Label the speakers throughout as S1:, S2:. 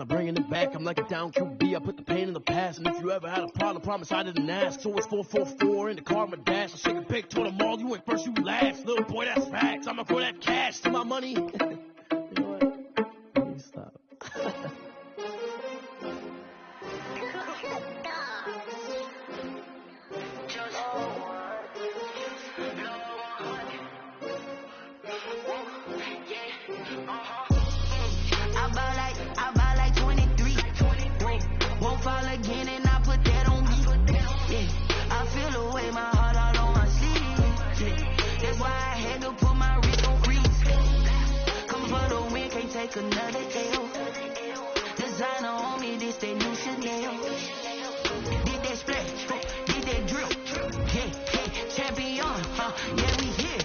S1: I'm bringing it back, I'm like a down QB. I put the pain in the past, and if you ever had a problem, promise I didn't ask. So it's 444 in the car, my dash. I shake a big, told them all, you went first, you last. Little boy, that's facts. I'ma throw that cash to my money. You know what? Please stop.
S2: I buy like 23. Won't fall again and I put that on me. Yeah, I feel the way my heart out on my sleeve. Yeah, that's why I had to put my wrist on freeze. Come for the win, can't take another L. Designer on me, this that new Chanel. Did that splash, did that drip. Yeah, champion, yeah, we here.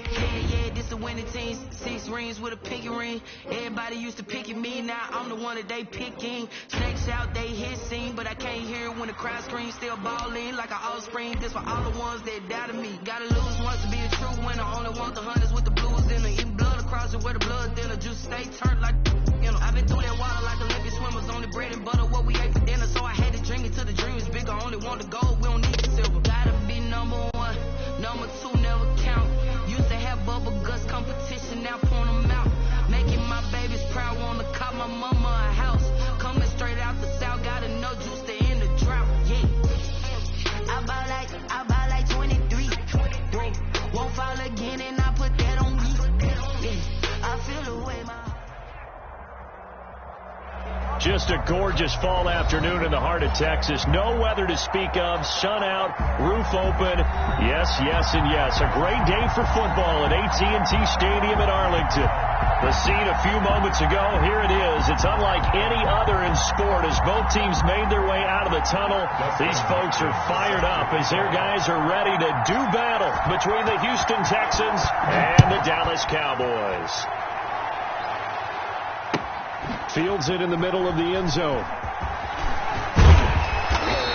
S2: Yeah, this the winning team. 6 rings with a pinky ring. Everybody used to picking me, now I'm the one that they picking. Snakes out, they hit scene, but I can't hear it when the crowd screams. Still balling like an offspring. This for all the ones that doubted me. Gotta lose once to be a true winner. Only want the hunters with the blues in the eating blood across it where the blood dinner. Juice stay turned like, you know. I've been through that water like Olympic swimmers. Only bread and butter, what we ate for dinner. So I had to drink it till the dream is bigger. Only want the gold, we don't need the silver. Gotta be number 1, number 2 never count. Used to have bubble guts competition, now point them out. Making my babies proud, wanna cop my mama a house. Coming straight out the south, gotta know juice to end the drought. Yeah, I buy like 23. Won't fall again and I put that on me. Yeah, I feel the way my.
S3: Just a gorgeous fall afternoon in the heart of Texas. No weather to speak of. Sun out, roof open. Yes, yes, and yes. A great day for football at AT&T Stadium in Arlington. The scene a few moments ago, here it is. It's unlike any other in sport as both teams made their way out of the tunnel. These folks are fired up as their guys are ready to do battle between the Houston Texans and the Dallas Cowboys. Fields it in the middle of the end zone.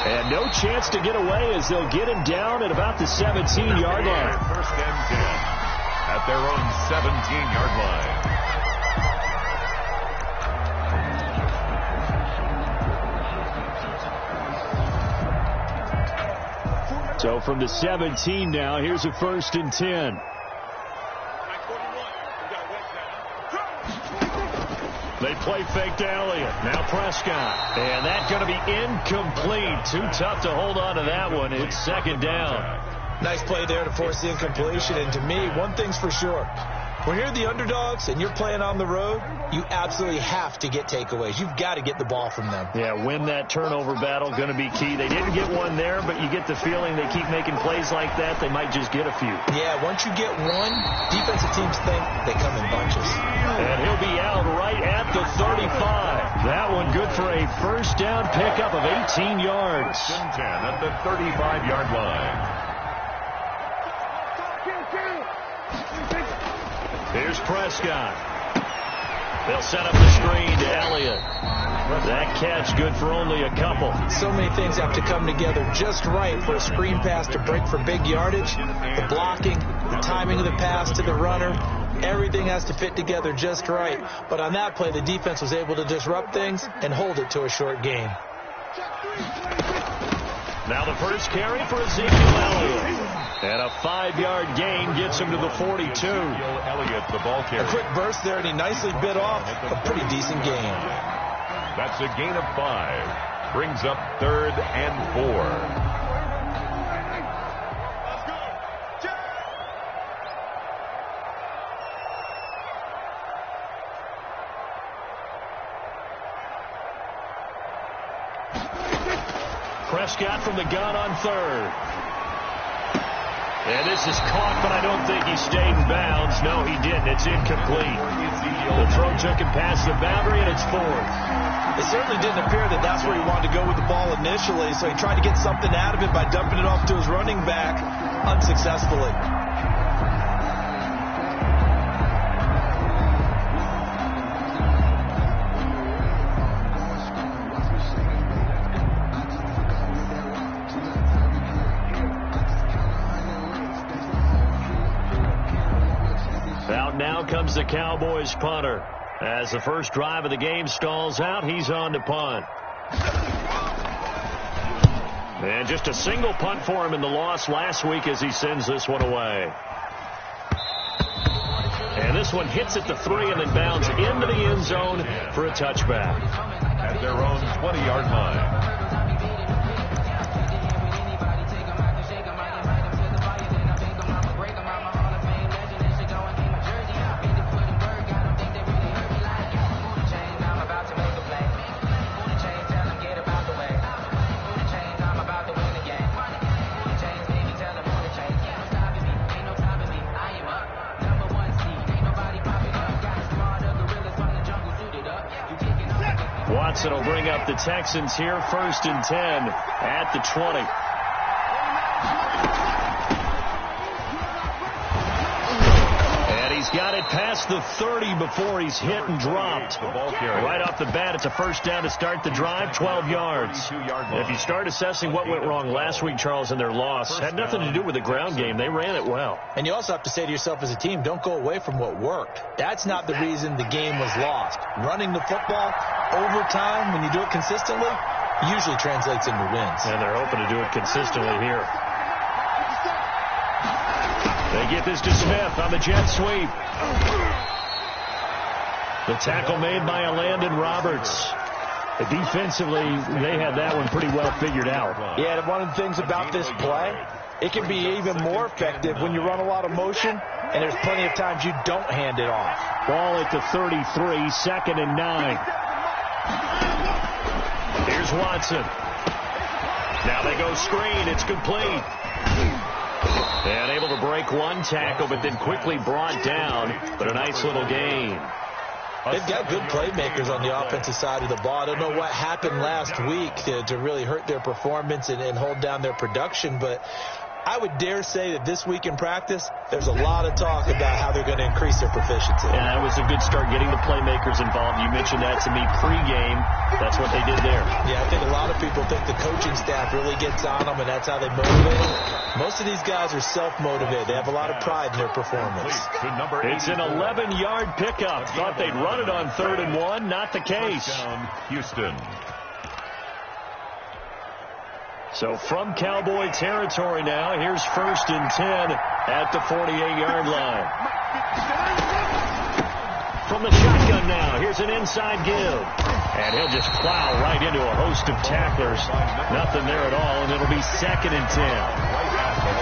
S3: And no chance to get away as they'll get him down at about the 17-yard line.
S4: First and 10 at their own 17-yard line.
S3: So from the 17 now, here's a 1st and 10. They play fake to Elliott. Now Prescott. And that's going to be incomplete. Too tough to hold on to that one. It's 2nd down.
S5: Nice play there to force the incompletion. And to me, one thing's for sure. When you're the underdogs and you're playing on the road, you absolutely have to get takeaways. You've got to get the ball from them.
S3: Yeah, win that turnover battle, going to be key. They didn't get one there, but you get the feeling they keep making plays like that, they might just get a few.
S5: Yeah, once you get one, defensive teams think they come in bunches.
S3: And he'll be out right at the 35. That one good for a 1st down pickup of 18 yards.
S4: 10 at the 35-yard line.
S3: Here's Prescott. They'll set up the screen to Elliott. That catch good for only a couple.
S5: So many things have to come together just right for a screen pass to break for big yardage. The blocking, the timing of the pass to the runner, everything has to fit together just right. But on that play, the defense was able to disrupt things and hold it to a short gain.
S3: Now the first carry for Ezekiel Elliott. And a 5-yard gain gets him to the 42.
S4: Elliott, the ball carrier.
S5: A quick burst there, and he nicely bit off a pretty decent gain.
S4: That's a gain of 5. Brings up 3rd and 4.
S3: Prescott from the gun on 3rd. And this is caught, but I don't think he stayed in bounds. No, he didn't. It's incomplete. The throw took him past the boundary, and it's 4th.
S5: It certainly didn't appear that that's where he wanted to go with the ball initially, so he tried to get something out of it by dumping it off to his running back unsuccessfully.
S3: Out now comes the Cowboys punter. As the first drive of the game stalls out, he's on to punt. And just a single punt for him in the loss last week as he sends this one away. And this one hits at the 3 and then bounds into the end zone for a touchback.
S4: At their own 20-yard line.
S3: Watson will bring up the Texans here, 1st and 10 at the 20. And he's got it past the 30 before he's hit and dropped. Right off the bat, it's a first down to start the drive, 12 yards. If you start assessing what went wrong last week, Charles, in their loss, had nothing to do with the ground game. They ran it well.
S5: And you also have to say to yourself as a team, don't go away from what worked. That's not the reason the game was lost. Running the football over time, when you do it consistently, usually translates into wins.
S3: And they're hoping to do it consistently here. They get this to Smith on the jet sweep. The tackle made by Landon Roberts. Defensively, they had that one pretty well figured out.
S6: Yeah, and one of the things about this play, it can be even more effective when you run a lot of motion, and there's plenty of times you don't hand it off.
S3: Ball at the 33, 2nd and 9. Here's Watson. Now they go screen. It's complete. And able to break one tackle, but then quickly brought down. But a nice little gain.
S5: They've got good playmakers on the offensive side of the ball. I don't know what happened last week to really hurt their performance and hold down their production, but I would dare say that this week in practice, there's a lot of talk about how they're going to increase their proficiency.
S3: And that was a good start, getting the playmakers involved. You mentioned that to me pregame. That's what they did there.
S5: Yeah, I think a lot of people think the coaching staff really gets on them, and that's how they motivate them. Most of these guys are self-motivated. They have a lot of pride in their performance.
S3: It's an 11-yard pickup. Thought they'd run it on 3rd and 1. Not the case.
S4: Houston.
S3: So from Cowboy territory now, here's 1st and 10 at the 48-yard line. From the shotgun now, here's an inside give. And he'll just plow right into a host of tacklers. Nothing there at all, and it'll be 2nd and 10.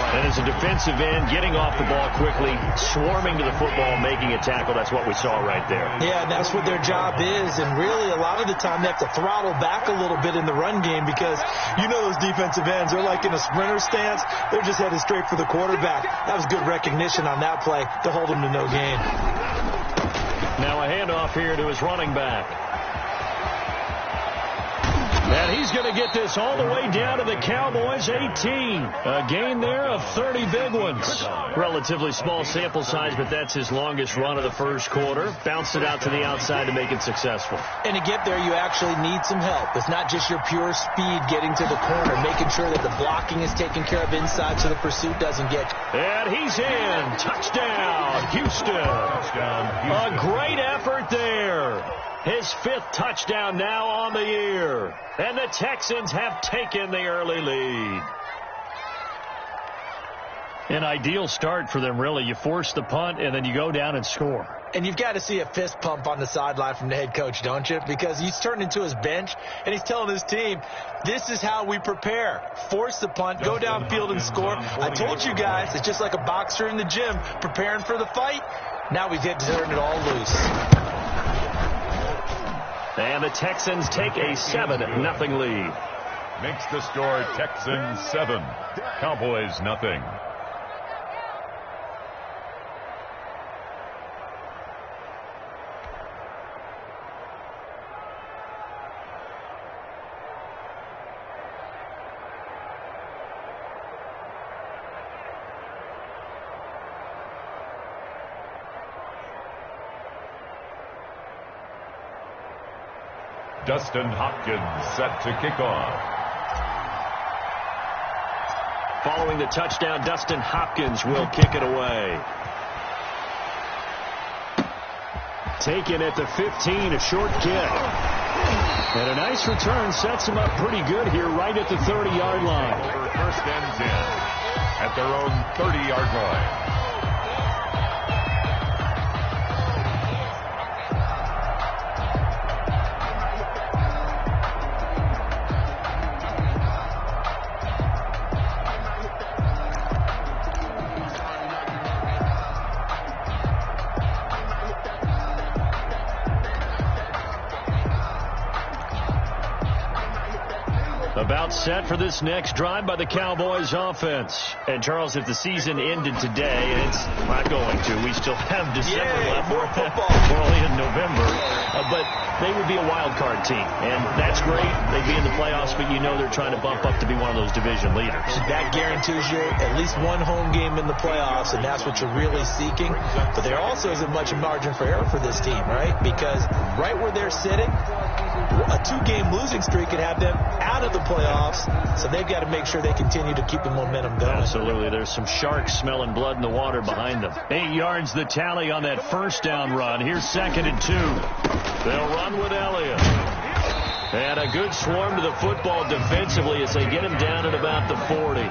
S3: And as a defensive end, getting off the ball quickly, swarming to the football, making a tackle, that's what we saw right there.
S5: Yeah, and that's what their job is. And really, a lot of the time, they have to throttle back a little bit in the run game because you know those defensive ends, they're like in a sprinter stance. They're just headed straight for the quarterback. That was good recognition on that play to hold him to no gain.
S3: Now a handoff here to his running back. And he's going to get this all the way down to the Cowboys' 18. A gain there of 30 big ones. Relatively small sample size, but that's his longest run of the first quarter. Bounced it out to the outside to make it successful.
S5: And to get there, you actually need some help. It's not just your pure speed getting to the corner, making sure that the blocking is taken care of inside so the pursuit doesn't get you.
S3: And he's in. Touchdown, Houston. A great effort there. His 5th touchdown now on the year. And the Texans have taken the early lead. An ideal start for them, really. You force the punt, and then you go down and score.
S5: And you've got to see a fist pump on the sideline from the head coach, don't you? Because he's turned into his bench, and he's telling his team, this is how we prepare. Force the punt, go downfield and score. I told you guys, it's just like a boxer in the gym preparing for the fight. Now we've had to turn it all loose.
S3: And the Texans take a 7-0 lead.
S4: Makes the score Texans 7, Cowboys 0. Dustin Hopkins set to kick off.
S3: Following the touchdown, Dustin Hopkins will kick it away. Taken at the 15, a short kick. And a nice return sets them up pretty good here right at the 30-yard line.
S4: Over first and 10 at their own 30-yard line.
S3: About set for this next drive by the Cowboys offense. And Charles, if the season ended today, and it's not going to, we still have December left.
S6: More football.
S3: We're only in November. But they would be a wild card team. And that's great. They'd be in the playoffs, but you know they're trying to bump up to be one of those division leaders.
S5: That guarantees you at least one home game in the playoffs, and that's what you're really seeking. But there also isn't much margin for error for this team, right? Because right where they're sitting, a 2-game losing streak could have them out of the playoffs, so they've got to make sure they continue to keep the momentum going.
S3: Absolutely. There's some sharks smelling blood in the water behind them. 8 yards the tally on that first down run. Here's 2nd and 2. They'll run with Elliott. And a good swarm to the football defensively as they get him down at about the 40.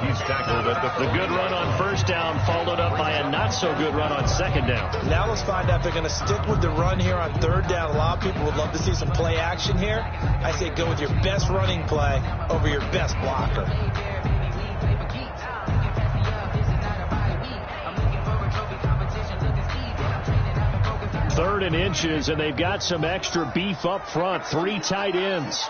S4: He's tackled at
S3: the good run on first down, followed up by a not-so-good run on 2nd down.
S5: Now let's find out if they're going to stick with the run here on 3rd down. A lot of people would love to see some play action here. I say go with your best running play over your best blocker.
S3: 3rd and inches, and they've got some extra beef up front. 3 tight ends.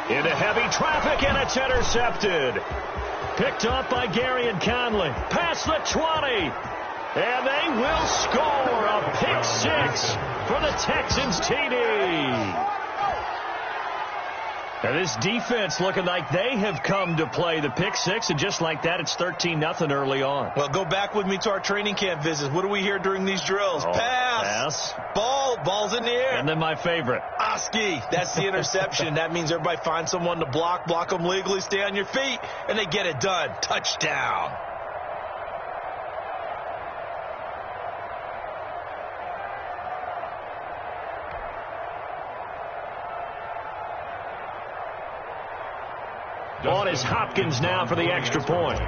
S3: Into heavy traffic, and it's intercepted. Picked up by Gary and Conley. Past the 20. And they will score a pick 6 for the Texans TD. And this defense looking like they have come to play. The pick 6, and just like that, it's 13-0 early on.
S5: Well, go back with me to our training camp visits. What do we hear during these drills? Pass. Ball's in the air.
S3: And then my favorite.
S5: Oski. That's the interception. That means everybody finds someone to block them legally, stay on your feet, and they get it done. Touchdown.
S3: On is Hopkins now for the extra point.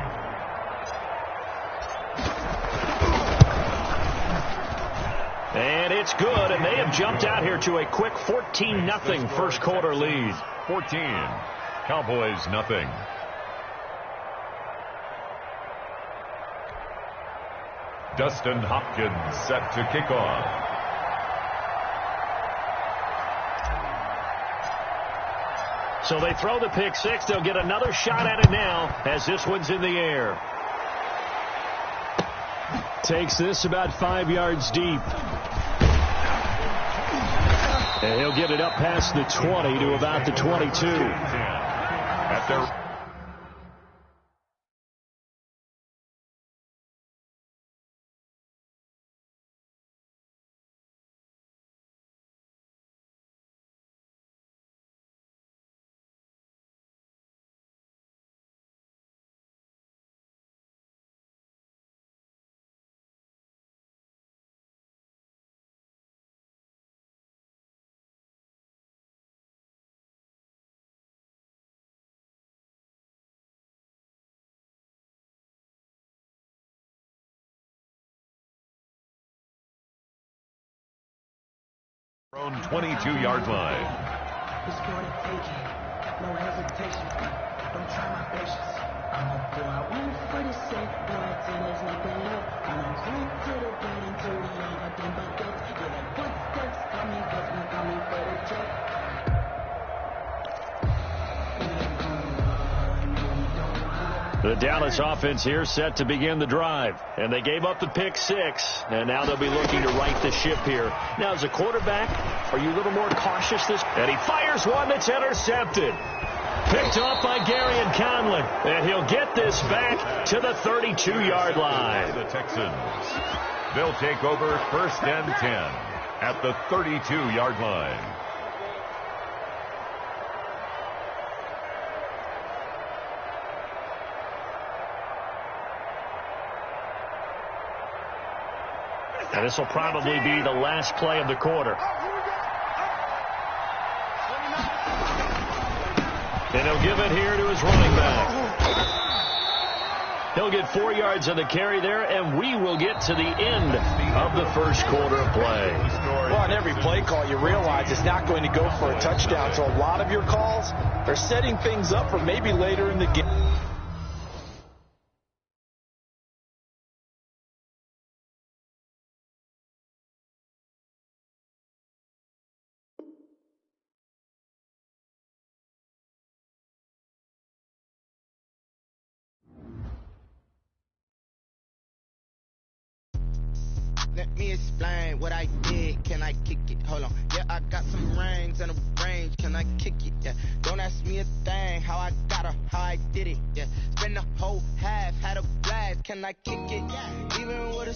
S3: And it's good, and they have jumped out here to a quick 14-0 first quarter lead.
S4: 14. Cowboys nothing. Dustin Hopkins set to kick off.
S3: So they throw the pick 6. They'll get another shot at it now as this one's in the air. Takes this about 5 yards deep. And he'll get it up past the 20 to about the 22.
S4: At their own 22-yard line.
S2: It's for the taking, no hesitation. Don't try my patience. I'ma pour out one for the safe boy till there's nothing left. I'ma climb to the bed until we ain't nothing but death. Yeah, that footsteps coming, cause we coming for the check.
S3: The Dallas offense here set to begin the drive. And they gave up the pick 6. And now they'll be looking to right the ship here. Now, as a quarterback, are you a little more cautious this? And he fires one that's intercepted. Picked off by Gary and Conley. And he'll get this back to the 32-yard line.
S4: The Texans. They'll take over 1st and 10 at the 32-yard line.
S3: And this will probably be the last play of the quarter. And he'll give it here to his running back. He'll get 4 yards on the carry there, and we will get to the end of the first quarter of play.
S6: Well, on every play call, you realize it's not going to go for a touchdown, so a lot of your calls are setting things up for maybe later in the game.
S7: Let me explain what I did. Can I kick it? Hold on. Yeah, I got some rings and a range. Can I kick it? Yeah. Don't ask me a thing. How I got her, how I did it. Yeah. Spend the whole half, had a blast. Can I kick it? Yeah. Even with a